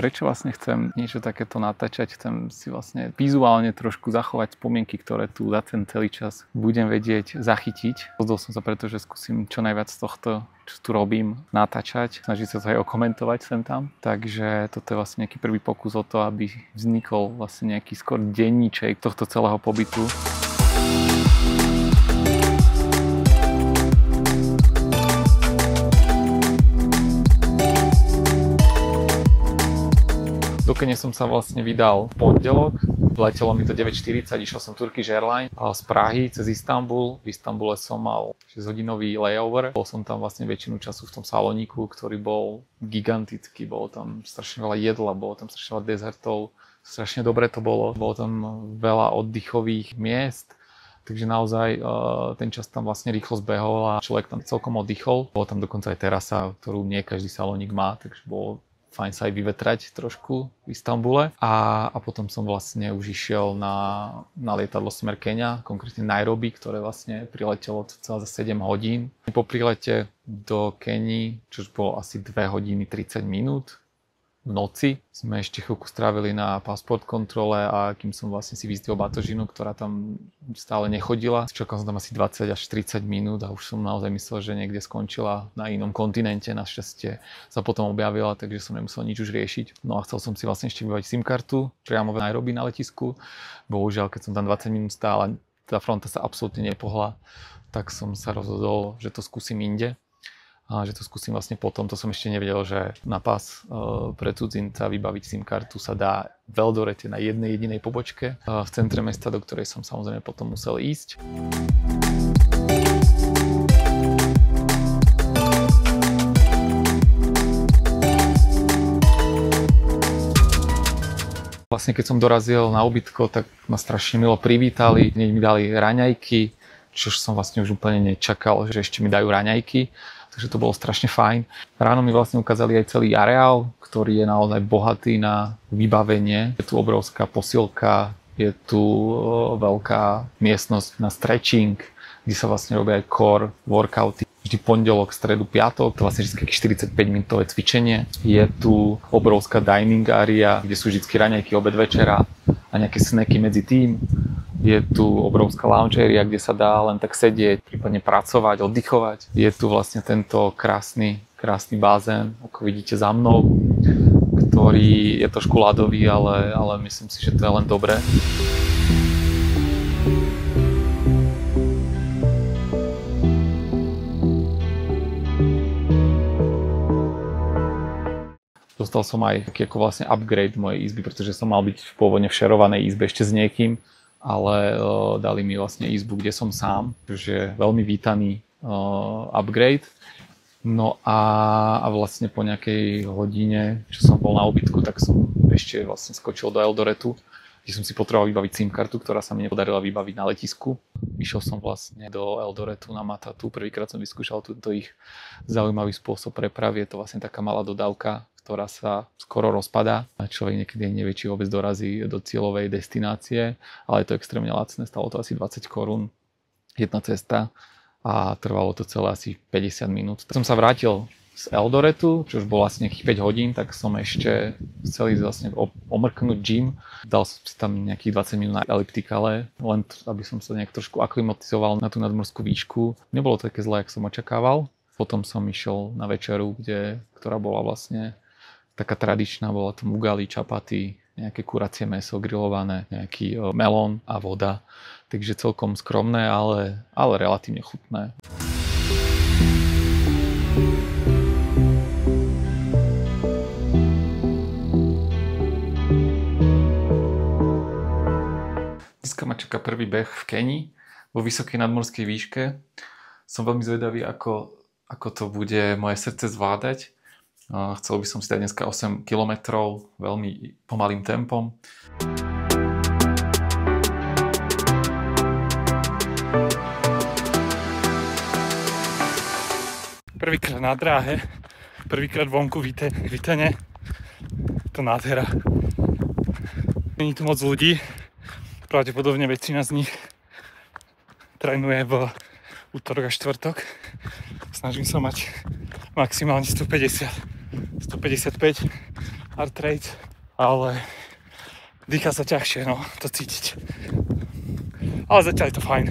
prečo vlastne chcem niečo takéto natáčať. Chcem si vlastne vizuálne trošku zachovať spomienky, ktoré tu za ten celý čas budem vedieť zachytiť. Rozhodol som sa preto, že skúsim čo najviac z tohto, čo tu robím, natáčať. Snažiť sa to aj okomentovať sem tam. Takže toto je vlastne nejaký prvý pokus o to, aby vznikol vlastne nejaký skôr denníček tohto celého pobytu. Do Kene som sa vlastne vydal v pondelok. Letelo mi to 9:40, išiel som Turkish Airlines z Prahy cez Istanbul. V Istanbule som mal 6-hodinový layover. Bol som tam vlastne väčšinu času v tom salóniku, ktorý bol gigantický. Bolo tam strašne veľa jedla, bolo tam strašne veľa dezertov. Strašne dobre to bolo. Bolo tam veľa oddychových miest. Takže naozaj ten čas tam vlastne rýchlo zbehol a človek tam celkom oddychol. Bolo tam dokonca aj terasa, ktorú nie každý salónik má, takže bolo fajn sa aj vyvetrať trošku v Istanbule. A potom som vlastne už išiel na lietadlo smer Kenia, konkrétne Nairobi, ktoré vlastne priletelo celé za 7 hodín. Po prilete do Keni, čo bolo asi 2 hodiny 30 minút, v noci sme ešte chvíľku strávili na passport kontrole a kým som vlastne si vyzdvihol batožinu, ktorá tam stále nechodila. Čakal som tam asi 20 až 30 minút a už som naozaj myslel, že niekde skončila na inom kontinente. Našťastie sa potom objavila, takže som nemusel nič už riešiť. No a chcel som si vlastne ešte vybaviť SIM kartu priamo v Nairobi na letisku. Bohužiaľ, keď som tam 20 minút stál a tá fronta sa absolútne nepohla, tak som sa rozhodol, že to skúsim inde. A že to skúsim vlastne potom, to som ešte nevedel, že na pas pre cudzinca vybaviť SIM kartu sa dá v Eldorete na jednej jedinej pobočke v centre mesta, do ktorej som samozrejme potom musel ísť. Vlastne keď som dorazil na ubytko, tak ma strašne milo privítali, hneď mi dali raňajky, čo som vlastne už úplne nečakal, že ešte mi dajú raňajky. Takže to bolo strašne fajn. Ráno mi vlastne ukázali aj celý areál, ktorý je naozaj bohatý na vybavenie. Je tu obrovská posilka, je tu veľká miestnosť na stretching, kde sa vlastne robia aj core workouty. Vždy pondelok, stredu, piatok, to vlastne vždy 45-minútové cvičenie. Je tu obrovská dining area, kde sú vždy raňajky, obed, večera a nejaké snacky medzi tým. Je tu obrovská lounge area, kde sa dá len tak sedieť, prípadne pracovať, oddychovať. Je tu vlastne tento krásny bazén, ako vidíte za mnou, ktorý je trošku ľadový, ale myslím si, že to je len dobré. Dostal som aj taký ako vlastne upgrade mojej izby, pretože som mal byť pôvodne v šerovanej izbe ešte s niekým, ale dali mi vlastne izbu, kde som sám, čo je veľmi vítaný upgrade. No a vlastne po nejakej hodine, čo som bol na ubytku, tak som ešte vlastne skočil do Eldoretu, kde som si potreboval vybaviť SIM kartu, ktorá sa mi nepodarila vybaviť na letisku. Išiel som vlastne do Eldoretu na Matatu, prvýkrát som vyskúšal tento ich zaujímavý spôsob prepravy, je to vlastne taká malá dodávka, ktorá sa skoro rozpadá a človek niekedy nevie, či vôbec dorazí do cieľovej destinácie, ale je to extrémne lacné, stalo to asi 20 korún jedna cesta a trvalo to celé asi 50 minút. Tak som sa vrátil z Eldoretu, čo už bolo vlastne nejakých 5 hodín, tak som ešte chcel ísť vlastne omrknúť gym. Dal som si tam nejakých 20 minút na eliptikale, len aby som sa nejak trošku aklimatizoval na tú nadmorskú výšku. Nebolo to také zlé, jak som očakával. Potom som išiel na večeru, ktorá bola vlastne taká tradičná, bola to ugali, čapaty, nejaké kuracie mäso grillované, nejaký melón a voda. Takže celkom skromné, ale relatívne chutné. Dneska ma čaká prvý beh v Keni vo vysokej nadmorskej výške. Som veľmi zvedavý, ako to bude moje srdce zvládať. Chcel by som si dať dneska 8 km veľmi pomalým tempom. Prvýkrát na dráhe, prvýkrát vonku vítene. To nádhera. Není tu moc ľudí, pravdepodobne väčšina z nich trénuje v útorok a štvrtok. Snažím sa mať maximálne 150, 155 heart rate, ale dýcha sa ťažšie, no, to cítiť. Ale zatiaľ je to fajn.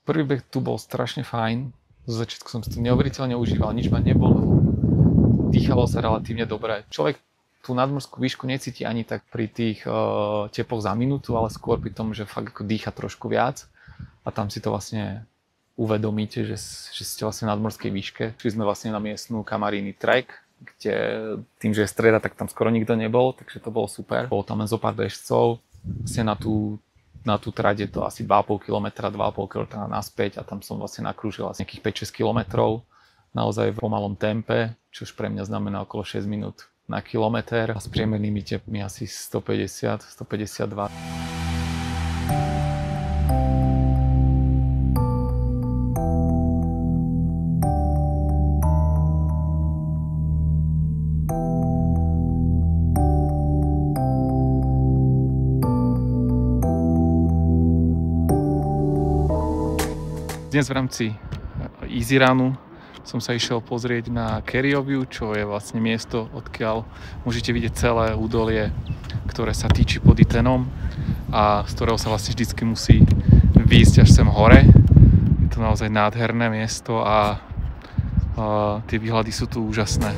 Prvý beh tu bol strašne fajn. Zo začiatku som si to neuveriteľne užíval, nič ma nebolo. Dýchalo sa relatívne dobre. Človek tú nadmorskú výšku necíti ani tak pri tých tepoch za minútu, ale skôr pri tom, že fakt ako dýcha trošku viac. A tam si to vlastne uvedomíte, že ste vlastne v nadmorskej výške. Šli sme vlastne na miestnú Kamaríny track, kde tým, že je streda, tak tam skoro nikto nebol, takže to bolo super. Bolo tam len zo pár bežcov. Vlastne na tú trať je to asi 2,5 km naspäť a tam som vlastne nakrúžil asi nejakých 5-6 km naozaj v pomalom tempe, čo už pre mňa znamená okolo 6 minút na kilometr a s priemernými tepmi asi 150-152. Dnes v rámci Easy Runu som sa išiel pozrieť na Kerrioviu, čo je vlastne miesto, odkiaľ môžete vidieť celé údolie, ktoré sa týči pod Itenom a z ktorého sa vlastne vždycky musí výjsť až sem hore. Je to naozaj nádherné miesto a tie výhľady sú tu úžasné.